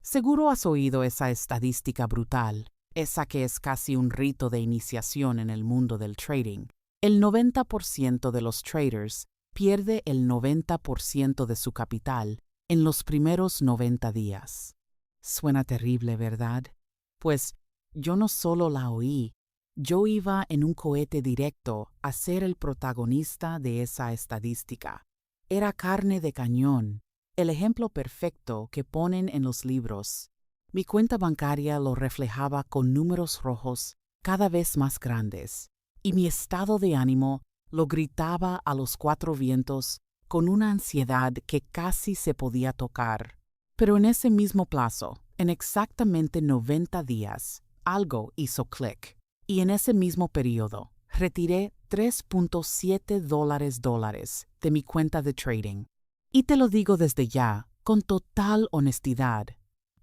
Seguro has oído esa estadística brutal, esa que es casi un rito de iniciación en el mundo del trading. El 90% de los traders pierde el 90% de su capital en los primeros 90 días. Suena terrible, ¿verdad? Pues yo no solo la oí, yo iba en un cohete directo a ser el protagonista de esa estadística. Era carne de cañón, el ejemplo perfecto que ponen en los libros. Mi cuenta bancaria lo reflejaba con números rojos cada vez más grandes, y mi estado de ánimo lo gritaba a los cuatro vientos con una ansiedad que casi se podía tocar. Pero en ese mismo plazo, en exactamente 90 días, algo hizo clic, y en ese mismo periodo retiré $3.7 de mi cuenta de trading. Y te lo digo desde ya, con total honestidad.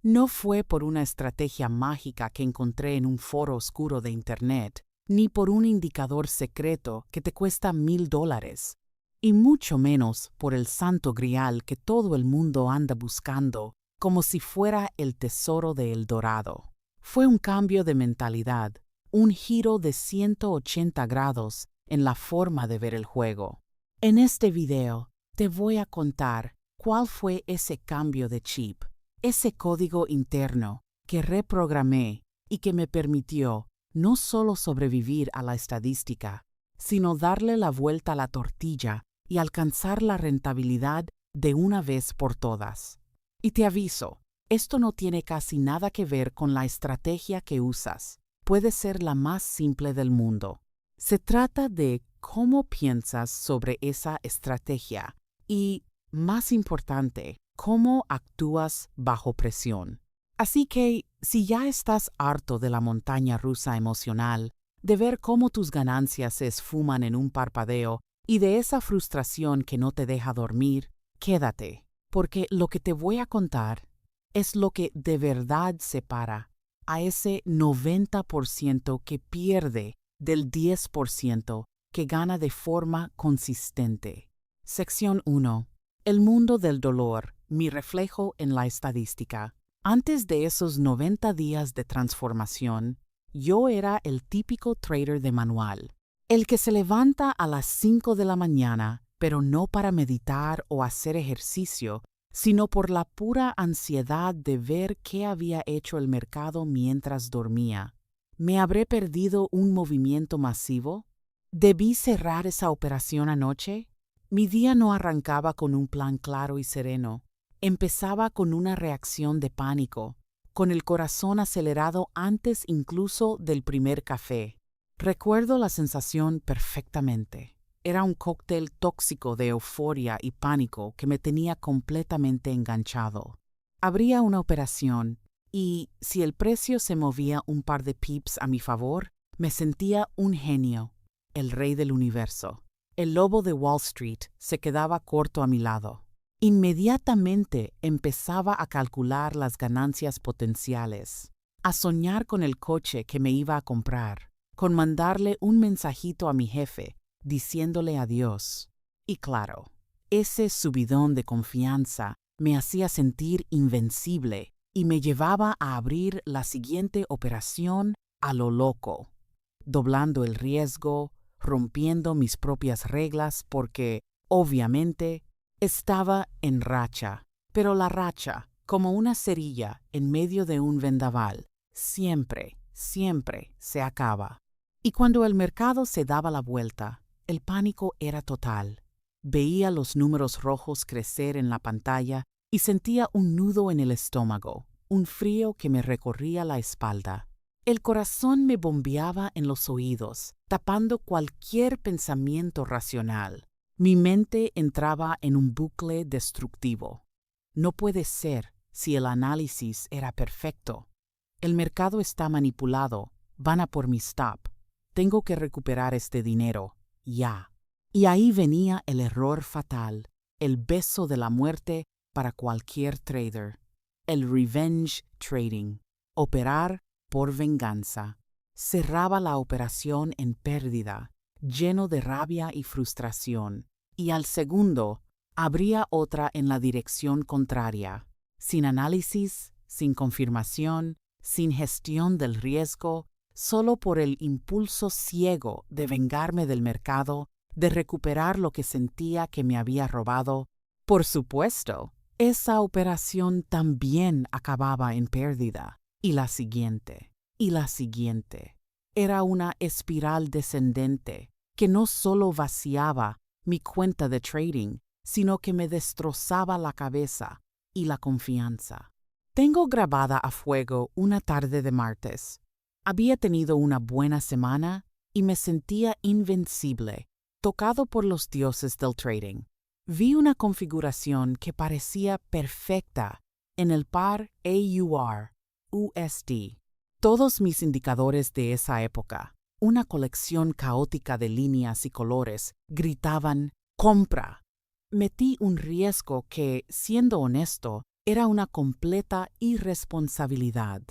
No fue por una estrategia mágica que encontré en un foro oscuro de Internet, ni por un indicador secreto que te cuesta $1,000, y mucho menos por el santo grial que todo el mundo anda buscando, como si fuera el tesoro de El Dorado. Fue un cambio de mentalidad, un giro de 180 grados en la forma de ver el juego. En este video te voy a contar cuál fue ese cambio de chip, ese código interno que reprogramé y que me permitió no solo sobrevivir a la estadística, sino darle la vuelta a la tortilla y alcanzar la rentabilidad de una vez por todas. Y te aviso, esto no tiene casi nada que ver con la estrategia que usas. Puede ser la más simple del mundo. Se trata de cómo piensas sobre esa estrategia y, más importante, cómo actúas bajo presión. Así que, si ya estás harto de la montaña rusa emocional, de ver cómo tus ganancias se esfuman en un parpadeo y de esa frustración que no te deja dormir, quédate, porque lo que te voy a contar es lo que de verdad separa a ese 90% que pierde del 10% que gana de forma consistente. Sección 1. El mundo del dolor, mi reflejo en la estadística. Antes de esos 90 días de transformación, yo era el típico trader de manual, el que se levanta a las 5 de la mañana, pero no para meditar o hacer ejercicio, sino por la pura ansiedad de ver qué había hecho el mercado mientras dormía. ¿Me habré perdido un movimiento masivo? ¿Debí cerrar esa operación anoche? Mi día no arrancaba con un plan claro y sereno. Empezaba con una reacción de pánico, con el corazón acelerado antes incluso del primer café. Recuerdo la sensación perfectamente. Era un cóctel tóxico de euforia y pánico que me tenía completamente enganchado. Abría una operación y, si el precio se movía un par de pips a mi favor, me sentía un genio, el rey del universo. El lobo de Wall Street se quedaba corto a mi lado. Inmediatamente empezaba a calcular las ganancias potenciales, a soñar con el coche que me iba a comprar, con mandarle un mensajito a mi jefe, diciéndole adiós. Y claro, ese subidón de confianza me hacía sentir invencible y me llevaba a abrir la siguiente operación a lo loco, doblando el riesgo, rompiendo mis propias reglas porque, obviamente, estaba en racha. Pero la racha, como una cerilla en medio de un vendaval, siempre se acaba. Y cuando el mercado se daba la vuelta, el pánico era total. Veía los números rojos crecer en la pantalla y sentía un nudo en el estómago, un frío que me recorría la espalda. El corazón me bombeaba en los oídos, tapando cualquier pensamiento racional. Mi mente entraba en un bucle destructivo. No puede ser si el análisis era perfecto. El mercado está manipulado, van a por mi stop. Tengo que recuperar este dinero, ya. Y ahí venía el error fatal, el beso de la muerte para cualquier trader. El revenge trading, operar por venganza. Cerraba la operación en pérdida, lleno de rabia y frustración, y al segundo abría otra en la dirección contraria, sin análisis, sin confirmación, sin gestión del riesgo, solo por el impulso ciego de vengarme del mercado, de recuperar lo que sentía que me había robado. Por supuesto, esa operación también acababa en pérdida. Y la siguiente, y la siguiente. Era una espiral descendente que no solo vaciaba mi cuenta de trading, sino que me destrozaba la cabeza y la confianza. Tengo grabada a fuego una tarde de martes. Había tenido una buena semana y me sentía invencible, tocado por los dioses del trading. Vi una configuración que parecía perfecta en el par AUR-USD. Todos mis indicadores de esa época, una colección caótica de líneas y colores, gritaban ¡compra! Metí un riesgo que, siendo honesto, era una completa irresponsabilidad.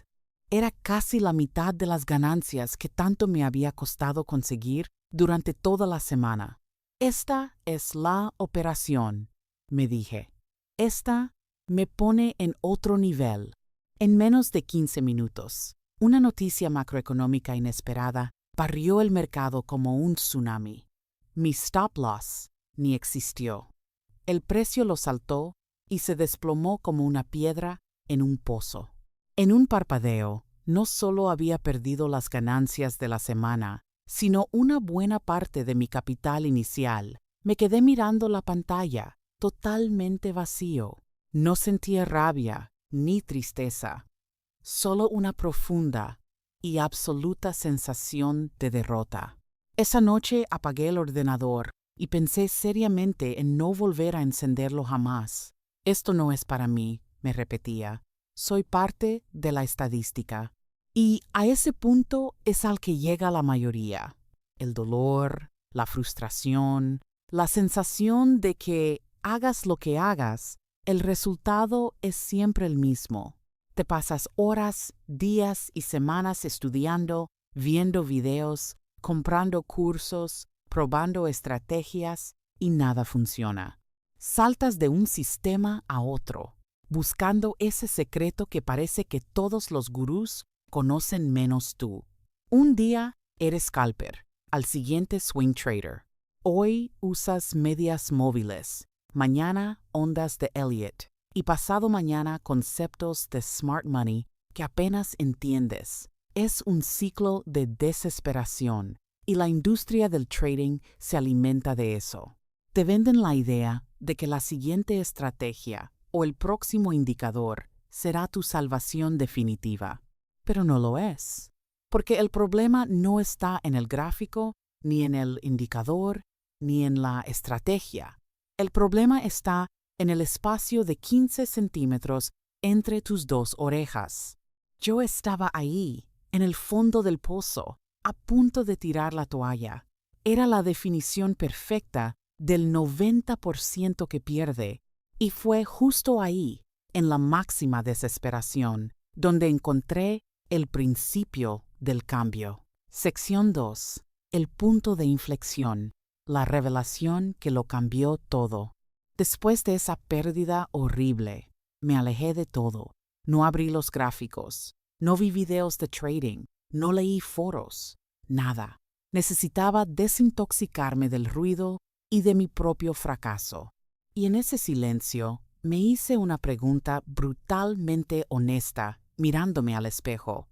Era casi la mitad de las ganancias que tanto me había costado conseguir durante toda la semana. Esta es la operación, me dije. Esta me pone en otro nivel. En menos de 15 minutos, una noticia macroeconómica inesperada barrió el mercado como un tsunami. Mi stop loss ni existió. El precio lo saltó y se desplomó como una piedra en un pozo. En un parpadeo, no solo había perdido las ganancias de la semana, sino una buena parte de mi capital inicial. Me quedé mirando la pantalla, totalmente vacío. No sentía rabia ni tristeza, solo una profunda y absoluta sensación de derrota. Esa noche apagué el ordenador y pensé seriamente en no volver a encenderlo jamás. Esto no es para mí, me repetía. Soy parte de la estadística. Y a ese punto es al que llega la mayoría. El dolor, la frustración, la sensación de que hagas lo que hagas, el resultado es siempre el mismo. Te pasas horas, días y semanas estudiando, viendo videos, comprando cursos, probando estrategias y nada funciona. Saltas de un sistema a otro, buscando ese secreto que parece que todos los gurús conocen menos tú. Un día eres scalper, al siguiente swing trader. Hoy usas medias móviles, mañana ondas de Elliott y pasado mañana conceptos de smart money que apenas entiendes. Es un ciclo de desesperación y la industria del trading se alimenta de eso. Te venden la idea de que la siguiente estrategia o el próximo indicador será tu salvación definitiva. Pero no lo es, porque el problema no está en el gráfico, ni en el indicador, ni en la estrategia. El problema está en el espacio de 15 centímetros entre tus dos orejas. Yo estaba ahí, en el fondo del pozo, a punto de tirar la toalla. Era la definición perfecta del 90% que pierde, y fue justo ahí, en la máxima desesperación, donde encontré el principio del cambio. Sección 2. El punto de inflexión. La revelación que lo cambió todo. Después de esa pérdida horrible, me alejé de todo. No abrí los gráficos, no vi videos de trading, no leí foros, nada. Necesitaba desintoxicarme del ruido y de mi propio fracaso. Y en ese silencio me hice una pregunta brutalmente honesta, mirándome al espejo.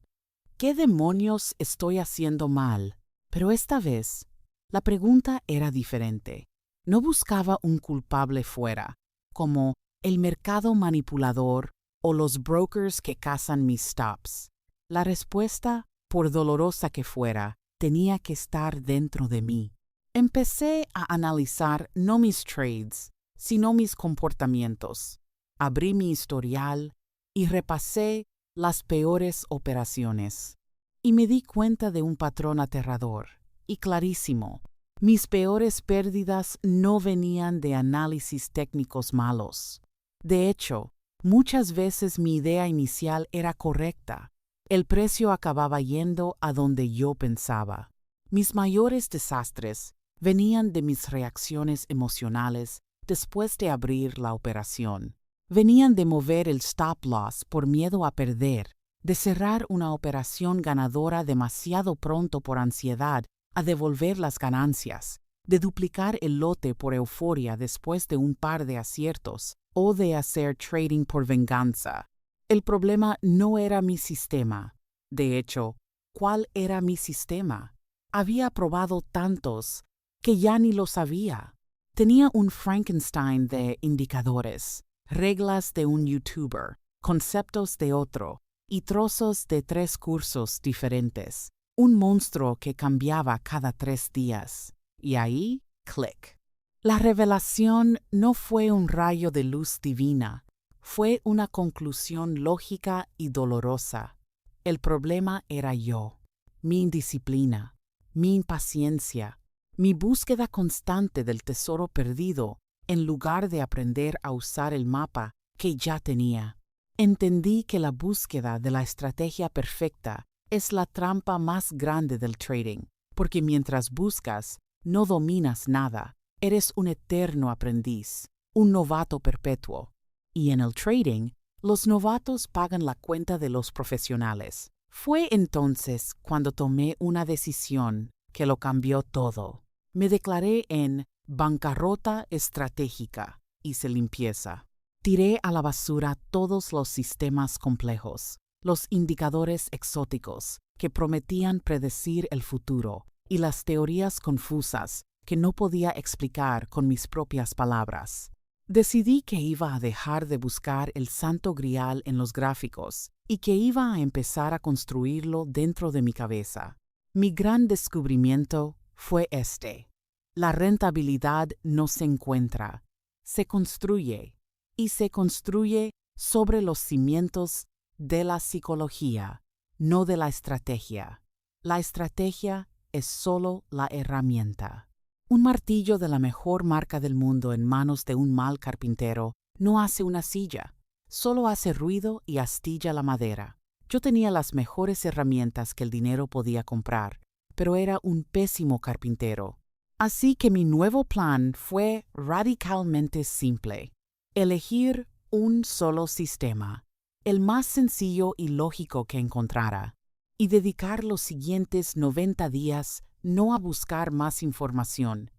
¿Qué demonios estoy haciendo mal? Pero esta vez, la pregunta era diferente. No buscaba un culpable fuera, como el mercado manipulador o los brokers que cazan mis stops. La respuesta, por dolorosa que fuera, tenía que estar dentro de mí. Empecé a analizar no mis trades, sino mis comportamientos. Abrí mi historial y repasé las peores operaciones. Y me di cuenta de un patrón aterrador y clarísimo. Mis peores pérdidas no venían de análisis técnicos malos. De hecho, muchas veces mi idea inicial era correcta. El precio acababa yendo a donde yo pensaba. Mis mayores desastres venían de mis reacciones emocionales después de abrir la operación. Venían de mover el stop loss por miedo a perder, de cerrar una operación ganadora demasiado pronto por ansiedad a devolver las ganancias, de duplicar el lote por euforia después de un par de aciertos, o de hacer trading por venganza. El problema no era mi sistema. De hecho, ¿cuál era mi sistema? Había probado tantos que ya ni lo sabía. Tenía un Frankenstein de indicadores, reglas de un YouTuber, conceptos de otro y trozos de 3 cursos diferentes. Un monstruo que cambiaba cada 3 días. Y ahí, clic. La revelación no fue un rayo de luz divina, fue una conclusión lógica y dolorosa. El problema era yo, mi indisciplina, mi impaciencia, mi búsqueda constante del tesoro perdido en lugar de aprender a usar el mapa que ya tenía. Entendí que la búsqueda de la estrategia perfecta es la trampa más grande del trading, porque mientras buscas, no dominas nada, eres un eterno aprendiz, un novato perpetuo. Y en el trading, los novatos pagan la cuenta de los profesionales. Fue entonces cuando tomé una decisión que lo cambió todo. Me declaré en bancarrota estratégica, hice limpieza. Tiré a la basura todos los sistemas complejos, los indicadores exóticos que prometían predecir el futuro y las teorías confusas que no podía explicar con mis propias palabras. Decidí que iba a dejar de buscar el santo grial en los gráficos y que iba a empezar a construirlo dentro de mi cabeza. Mi gran descubrimiento fue este. La rentabilidad no se encuentra, se construye, y se construye sobre los cimientos de la psicología, no de la estrategia. La estrategia es solo la herramienta. Un martillo de la mejor marca del mundo en manos de un mal carpintero no hace una silla, solo hace ruido y astilla la madera. Yo tenía las mejores herramientas que el dinero podía comprar, pero era un pésimo carpintero. Así que mi nuevo plan fue radicalmente simple. Elegir un solo sistema, el más sencillo y lógico que encontrara, y dedicar los siguientes 90 días no a buscar más información,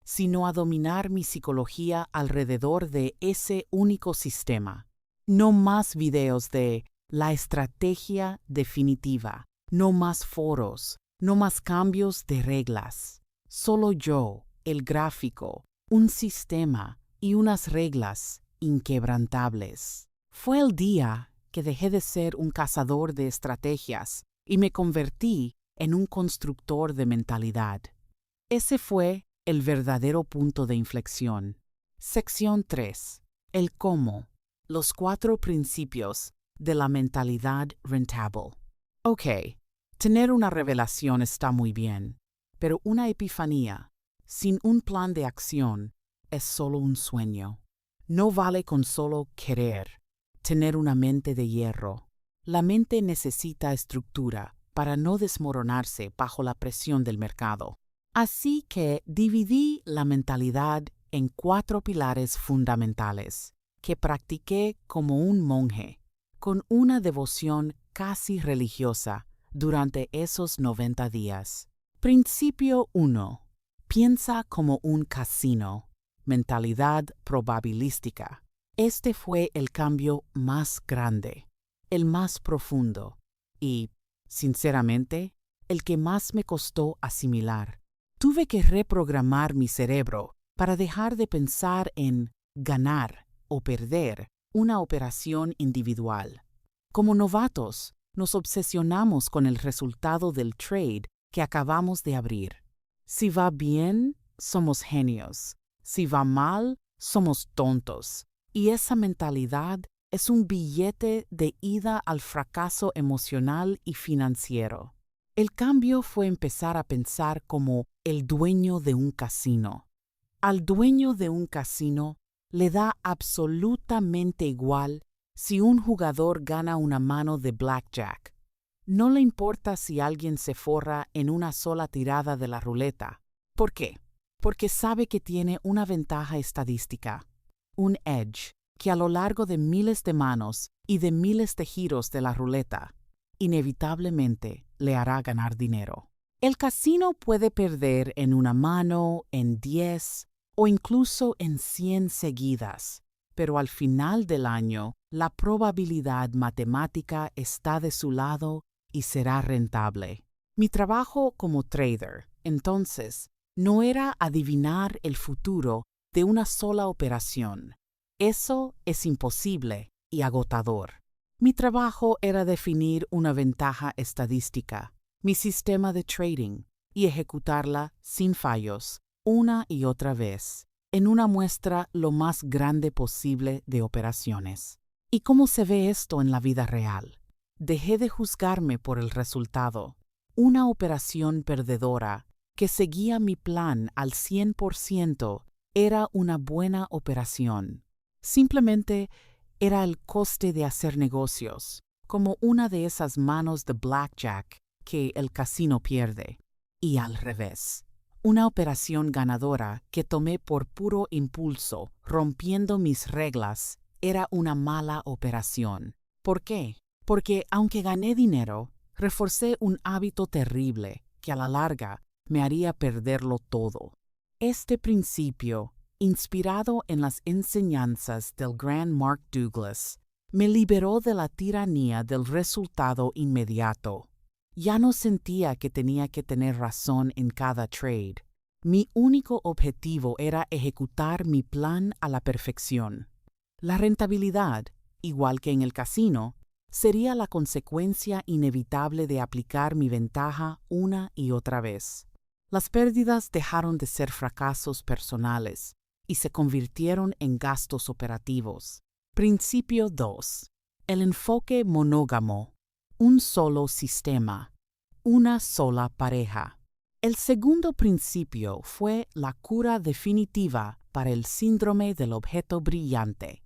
sino a dominar mi psicología alrededor de ese único sistema. No más videos de la estrategia definitiva, no más foros, no más cambios de reglas. Solo yo, el gráfico, un sistema y unas reglas inquebrantables. Fue el día que dejé de ser un cazador de estrategias y me convertí en un constructor de mentalidad. Ese fue el verdadero punto de inflexión. Sección 3. El cómo. Los 4 principios de la mentalidad rentable. Ok, tener una revelación está muy bien, pero una epifanía, sin un plan de acción, es solo un sueño. No vale con solo querer, tener una mente de hierro. La mente necesita estructura para no desmoronarse bajo la presión del mercado. Así que dividí la mentalidad en 4 pilares fundamentales que practiqué como un monje, con una devoción casi religiosa durante esos 90 días. Principio 1. Piensa como un casino. Mentalidad probabilística. Este fue el cambio más grande, el más profundo y, sinceramente, el que más me costó asimilar. Tuve que reprogramar mi cerebro para dejar de pensar en ganar o perder una operación individual. Como novatos, nos obsesionamos con el resultado del trade que acabamos de abrir. Si va bien, somos genios. Si va mal, somos tontos. Y esa mentalidad es un billete de ida al fracaso emocional y financiero. El cambio fue empezar a pensar como el dueño de un casino. Al dueño de un casino le da absolutamente igual si un jugador gana una mano de blackjack. No le importa si alguien se forra en una sola tirada de la ruleta. ¿Por qué? Porque sabe que tiene una ventaja estadística, un edge, que a lo largo de miles de manos y de miles de giros de la ruleta, inevitablemente le hará ganar dinero. El casino puede perder en una mano, en 10 o incluso en 100 seguidas, pero al final del año la probabilidad matemática está de su lado y será rentable. Mi trabajo como trader, entonces, no era adivinar el futuro de una sola operación. Eso es imposible y agotador. Mi trabajo era definir una ventaja estadística, mi sistema de trading, y ejecutarla sin fallos, una y otra vez, en una muestra lo más grande posible de operaciones. ¿Y cómo se ve esto en la vida real? Dejé de juzgarme por el resultado. Una operación perdedora que seguía mi plan al 100% era una buena operación. Simplemente era el coste de hacer negocios, como una de esas manos de blackjack que el casino pierde. Y al revés, una operación ganadora que tomé por puro impulso, rompiendo mis reglas, era una mala operación. ¿Por qué? Porque aunque gané dinero, reforcé un hábito terrible que a la larga me haría perderlo todo. Este principio, inspirado en las enseñanzas del gran Mark Douglas, me liberó de la tiranía del resultado inmediato. Ya no sentía que tenía que tener razón en cada trade. Mi único objetivo era ejecutar mi plan a la perfección. La rentabilidad, igual que en el casino, sería la consecuencia inevitable de aplicar mi ventaja una y otra vez. Las pérdidas dejaron de ser fracasos personales y se convirtieron en gastos operativos. Principio 2. El enfoque monógamo. Un solo sistema. Una sola pareja. El segundo principio fue la cura definitiva para el síndrome del objeto brillante.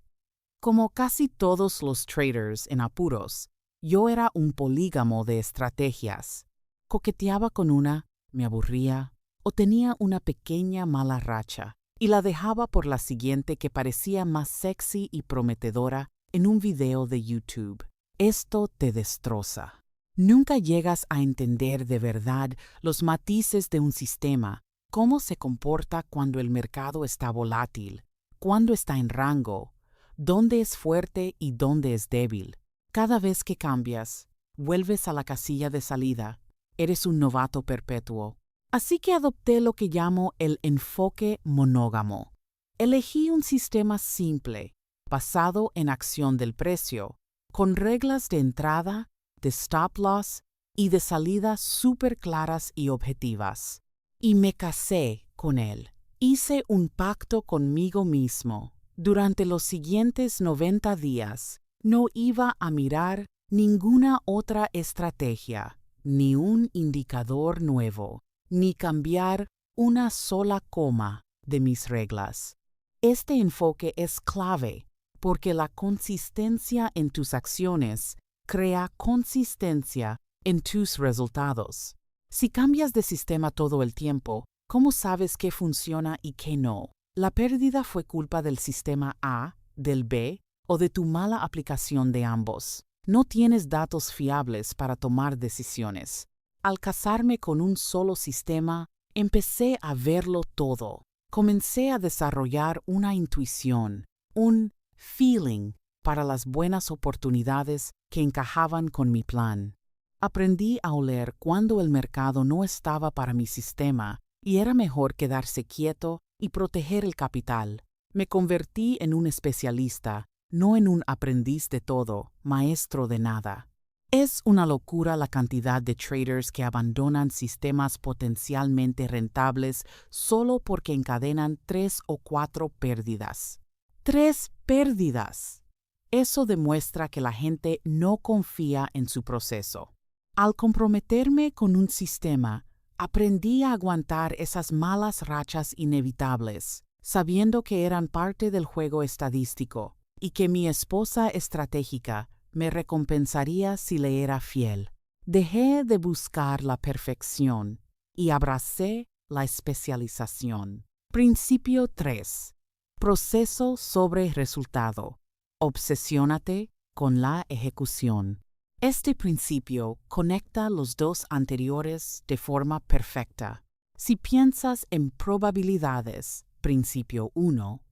Como casi todos los traders en apuros, yo era un polígamo de estrategias. Coqueteaba con una, me aburría, o tenía una pequeña mala racha, y la dejaba por la siguiente que parecía más sexy y prometedora en un video de YouTube. Esto te destroza. Nunca llegas a entender de verdad los matices de un sistema, cómo se comporta cuando el mercado está volátil, cuándo está en rango, dónde es fuerte y dónde es débil. Cada vez que cambias, vuelves a la casilla de salida. Eres un novato perpetuo. Así que adopté lo que llamo el enfoque monógamo. Elegí un sistema simple, basado en acción del precio, con reglas de entrada, de stop loss y de salida súper claras y objetivas. Y me casé con él. Hice un pacto conmigo mismo. Durante los siguientes 90 días, no iba a mirar ninguna otra estrategia, ni un indicador nuevo, ni cambiar una sola coma de mis reglas. Este enfoque es clave porque la consistencia en tus acciones crea consistencia en tus resultados. Si cambias de sistema todo el tiempo, ¿cómo sabes qué funciona y qué no? La pérdida fue culpa del sistema A, del B o de tu mala aplicación de ambos. No tienes datos fiables para tomar decisiones. Al casarme con un solo sistema, empecé a verlo todo. Comencé a desarrollar una intuición, un feeling para las buenas oportunidades que encajaban con mi plan. Aprendí a oler cuando el mercado no estaba para mi sistema y era mejor quedarse quieto y proteger el capital. Me convertí en un especialista, no en un aprendiz de todo, maestro de nada. Es una locura la cantidad de traders que abandonan sistemas potencialmente rentables solo porque encadenan 3 o 4 pérdidas. ¡3 pérdidas! Eso demuestra que la gente no confía en su proceso. Al comprometerme con un sistema, aprendí a aguantar esas malas rachas inevitables, sabiendo que eran parte del juego estadístico y que mi esposa estratégica me recompensaría si le era fiel. Dejé de buscar la perfección y abracé la especialización. Principio 3. Proceso sobre resultado. Obsesiónate con la ejecución. Este principio conecta los dos anteriores de forma perfecta. Si piensas en probabilidades, principio 1,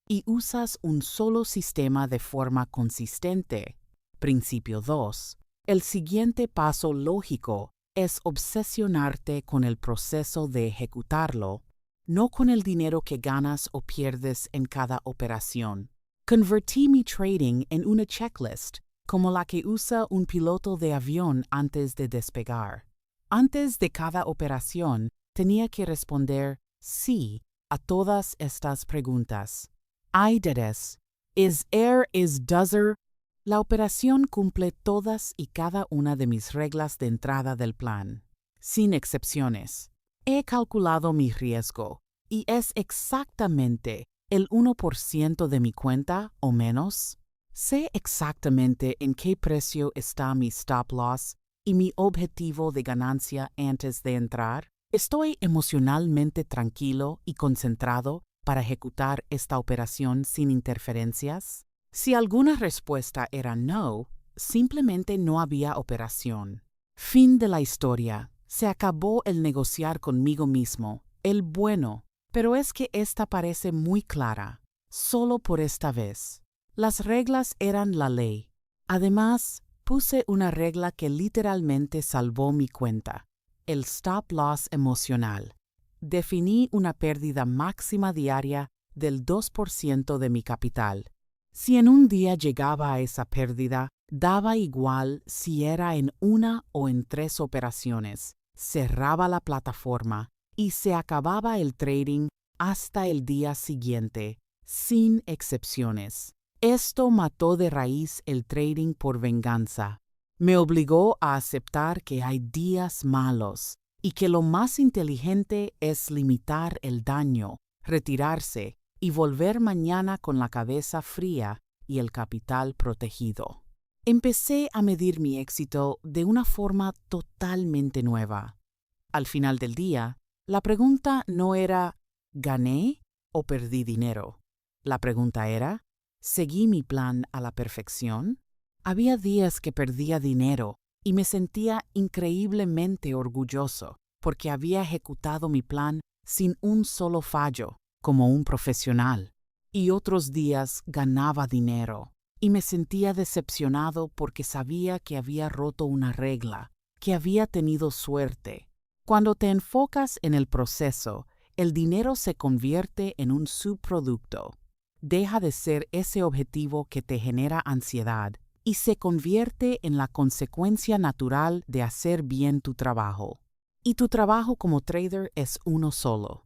y usas un solo sistema de forma consistente, principio 2, el siguiente paso lógico es obsesionarte con el proceso de ejecutarlo, no con el dinero que ganas o pierdes en cada operación. Convertí mi trading en una checklist, como la que usa un piloto de avión antes de despegar. Antes de cada operación, tenía que responder sí a todas estas preguntas. I did this. Is is dozer. La operación cumple todas y cada una de mis reglas de entrada del plan, sin excepciones. He calculado mi riesgo y es exactamente el 1% de mi cuenta o menos. Sé exactamente en qué precio está mi stop loss y mi objetivo de ganancia antes de entrar. Estoy emocionalmente tranquilo y concentrado para ejecutar esta operación sin interferencias. Si alguna respuesta era no, simplemente no había operación. Fin de la historia. Se acabó el negociar conmigo mismo, el bueno, pero es que esta parece muy clara, solo por esta vez. Las reglas eran la ley. Además, puse una regla que literalmente salvó mi cuenta, el stop loss emocional. Definí una pérdida máxima diaria del 2% de mi capital. Si en un día llegaba a esa pérdida, daba igual si era en una o en 3 operaciones. Cerraba la plataforma y se acababa el trading hasta el día siguiente, sin excepciones. Esto mató de raíz el trading por venganza. Me obligó a aceptar que hay días malos y que lo más inteligente es limitar el daño, retirarse y volver mañana con la cabeza fría y el capital protegido. Empecé a medir mi éxito de una forma totalmente nueva. Al final del día, la pregunta no era ¿gané o perdí dinero? La pregunta era ¿seguí mi plan a la perfección? Había días que perdía dinero y me sentía increíblemente orgulloso porque había ejecutado mi plan sin un solo fallo, como un profesional. Y otros días ganaba dinero y me sentía decepcionado porque sabía que había roto una regla, que había tenido suerte. Cuando te enfocas en el proceso, el dinero se convierte en un subproducto. Deja de ser ese objetivo que te genera ansiedad y se convierte en la consecuencia natural de hacer bien tu trabajo. Y tu trabajo como trader es uno solo: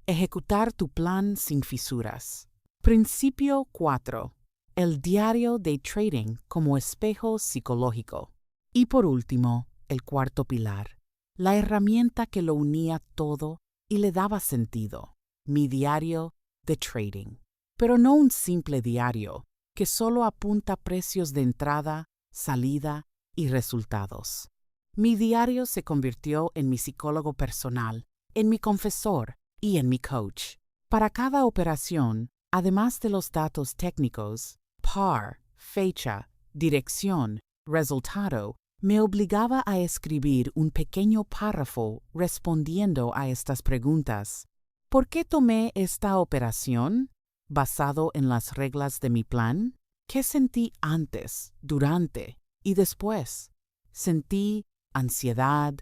ejecutar tu plan sin fisuras. Principio 4. El diario de trading como espejo psicológico. Y por último, el cuarto pilar, la herramienta que lo unía todo y le daba sentido: mi diario de trading. Pero no un simple diario que solo apunta precios de entrada, salida y resultados. Mi diario se convirtió en mi psicólogo personal, en mi confesor y en mi coach. Para cada operación, además de los datos técnicos, par, fecha, dirección, resultado, me obligaba a escribir un pequeño párrafo respondiendo a estas preguntas. ¿Por qué tomé esta operación? ¿Basado en las reglas de mi plan? ¿Qué sentí antes, durante y después? Sentí ansiedad,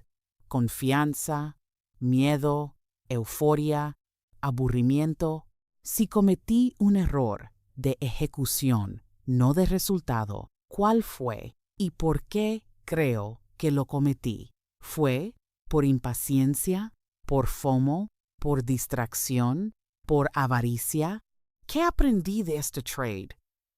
confianza, miedo, euforia, aburrimiento. Si cometí un error de ejecución, no de resultado, ¿cuál fue y por qué creo que lo cometí? ¿Fue por impaciencia, por FOMO, por distracción, por avaricia? ¿Qué aprendí de este trade,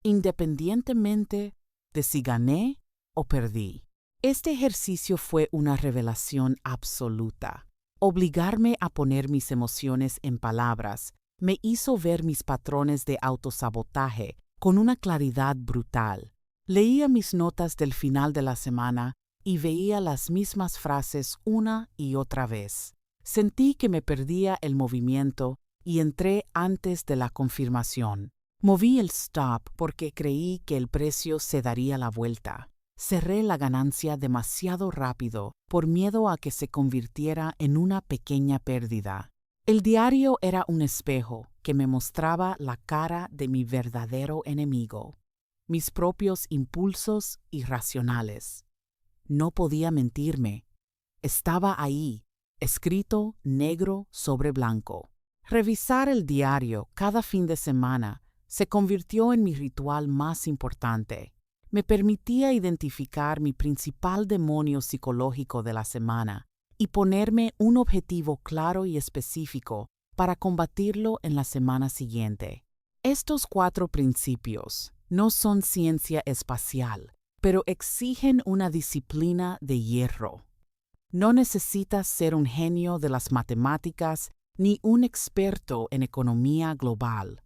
independientemente de si gané o perdí? Este ejercicio fue una revelación absoluta. Obligarme a poner mis emociones en palabras me hizo ver mis patrones de autosabotaje con una claridad brutal. Leía mis notas del final de la semana y veía las mismas frases una y otra vez. Sentí que me perdía el movimiento y entré antes de la confirmación. Moví el stop porque creí que el precio se daría la vuelta. Cerré la ganancia demasiado rápido por miedo a que se convirtiera en una pequeña pérdida. El diario era un espejo que me mostraba la cara de mi verdadero enemigo, mis propios impulsos irracionales. No podía mentirme. Estaba ahí, escrito negro sobre blanco. Revisar el diario cada fin de semana se convirtió en mi ritual más importante. Me permitía identificar mi principal demonio psicológico de la semana y ponerme un objetivo claro y específico para combatirlo en la semana siguiente. Estos 4 principios no son ciencia espacial, pero exigen una disciplina de hierro. No necesitas ser un genio de las matemáticas ni un experto en economía global.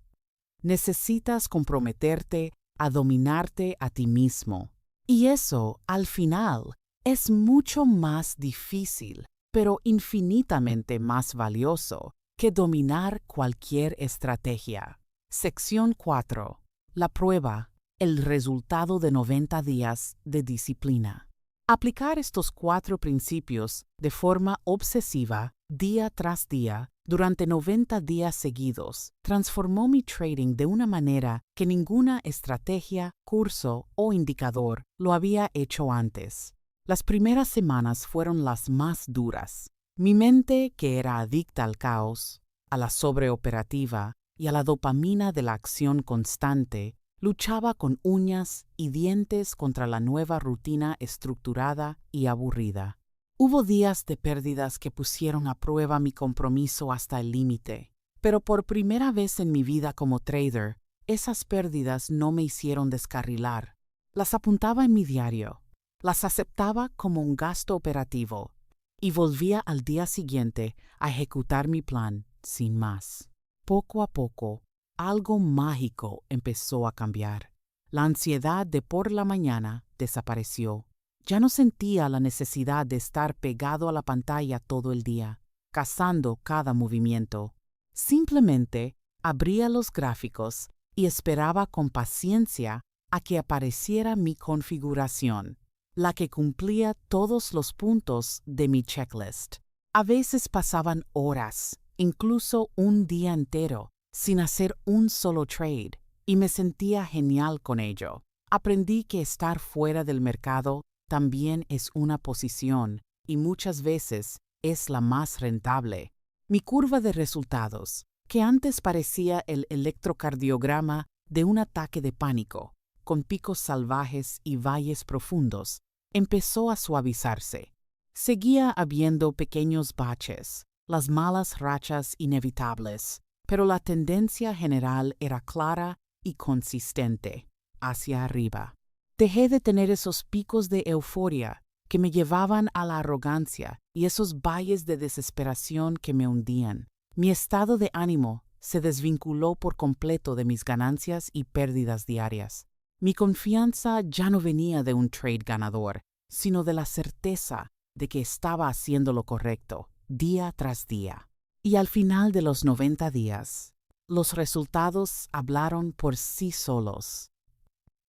Necesitas comprometerte a dominarte a ti mismo. Y eso, al final, es mucho más difícil, pero infinitamente más valioso que dominar cualquier estrategia. Sección 4. La prueba, el resultado de 90 días de disciplina. Aplicar estos 4 principios de forma obsesiva, día tras día, durante 90 días seguidos, transformó mi trading de una manera que ninguna estrategia, curso o indicador lo había hecho antes. Las primeras semanas fueron las más duras. Mi mente, que era adicta al caos, a la sobreoperativa y a la dopamina de la acción constante, luchaba con uñas y dientes contra la nueva rutina estructurada y aburrida. Hubo días de pérdidas que pusieron a prueba mi compromiso hasta el límite, pero por primera vez en mi vida como trader, esas pérdidas no me hicieron descarrilar. Las apuntaba en mi diario, las aceptaba como un gasto operativo y volvía al día siguiente a ejecutar mi plan sin más. Poco a poco, algo mágico empezó a cambiar. La ansiedad de por la mañana desapareció. Ya no sentía la necesidad de estar pegado a la pantalla todo el día, cazando cada movimiento. Simplemente abría los gráficos y esperaba con paciencia a que apareciera mi configuración, la que cumplía todos los puntos de mi checklist. A veces pasaban horas, incluso un día entero, sin hacer un solo trade, y me sentía genial con ello. Aprendí que estar fuera del mercado también es una posición y muchas veces es la más rentable. Mi curva de resultados, que antes parecía el electrocardiograma de un ataque de pánico, con picos salvajes y valles profundos, empezó a suavizarse. Seguía habiendo pequeños baches, las malas rachas inevitables, pero la tendencia general era clara y consistente, hacia arriba. Dejé de tener esos picos de euforia que me llevaban a la arrogancia y esos valles de desesperación que me hundían. Mi estado de ánimo se desvinculó por completo de mis ganancias y pérdidas diarias. Mi confianza ya no venía de un trade ganador, sino de la certeza de que estaba haciendo lo correcto, día tras día. Y al final de los 90 días, los resultados hablaron por sí solos.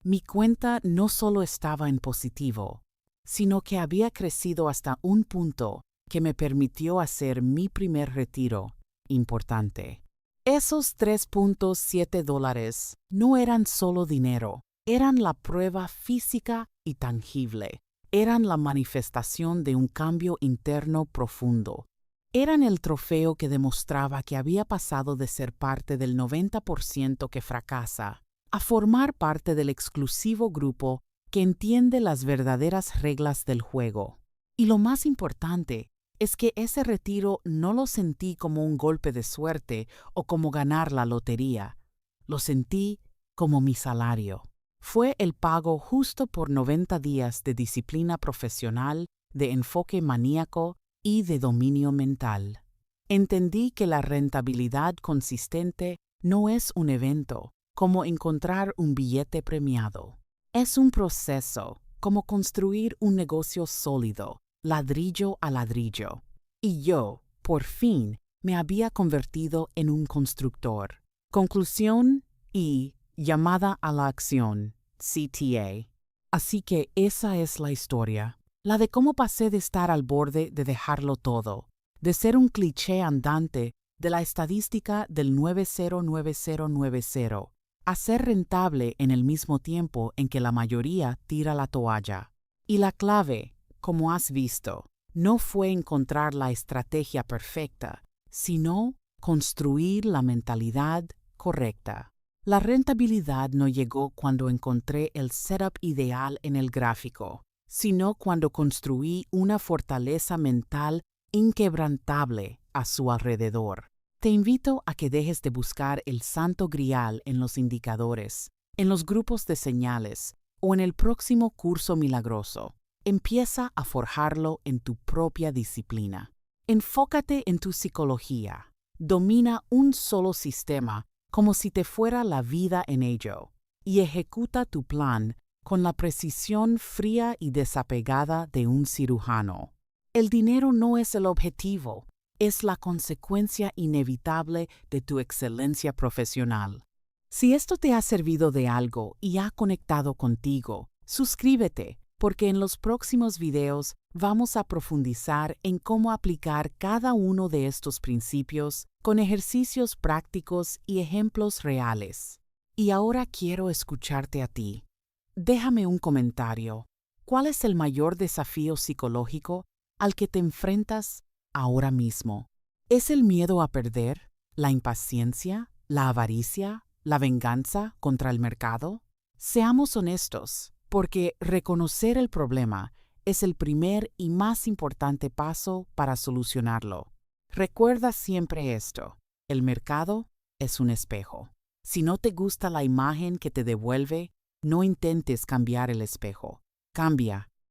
Mi cuenta no solo estaba en positivo, sino que había crecido hasta un punto que me permitió hacer mi primer retiro importante. Esos $3.7 no eran solo dinero, eran la prueba física y tangible. Eran la manifestación de un cambio interno profundo. Eran el trofeo que demostraba que había pasado de ser parte del 90% que fracasa a formar parte del exclusivo grupo que entiende las verdaderas reglas del juego. Y lo más importante es que ese retiro no lo sentí como un golpe de suerte o como ganar la lotería. Lo sentí como mi salario. Fue el pago justo por 90 días de disciplina profesional, de enfoque maníaco y de dominio mental. Entendí que la rentabilidad consistente no es un evento, como encontrar un billete premiado. Es un proceso, como construir un negocio sólido, ladrillo a ladrillo. Y yo, por fin, me había convertido en un constructor. Conclusión: y llamada a la acción, CTA. Así que esa es la historia, la de cómo pasé de estar al borde de dejarlo todo, de ser un cliché andante de la estadística del 909090, a ser rentable en el mismo tiempo en que la mayoría tira la toalla. Y la clave, como has visto, no fue encontrar la estrategia perfecta, sino construir la mentalidad correcta. La rentabilidad no llegó cuando encontré el setup ideal en el gráfico, sino cuando construí una fortaleza mental inquebrantable a su alrededor. Te invito a que dejes de buscar el santo grial en los indicadores, en los grupos de señales o en el próximo curso milagroso. Empieza a forjarlo en tu propia disciplina. Enfócate en tu psicología. Domina un solo sistema como si te fuera la vida en ello, y ejecuta tu plan con la precisión fría y desapegada de un cirujano. El dinero no es el objetivo, es la consecuencia inevitable de tu excelencia profesional. Si esto te ha servido de algo y ha conectado contigo, suscríbete, porque en los próximos videos vamos a profundizar en cómo aplicar cada uno de estos principios con ejercicios prácticos y ejemplos reales. Y ahora quiero escucharte a ti. Déjame un comentario. ¿Cuál es el mayor desafío psicológico al que te enfrentas ahora mismo? ¿Es el miedo a perder, la impaciencia, la avaricia, la venganza contra el mercado? Seamos honestos, porque reconocer el problema es el primer y más importante paso para solucionarlo. Recuerda siempre esto: el mercado es un espejo. Si no te gusta la imagen que te devuelve, no intentes cambiar el espejo. Cambia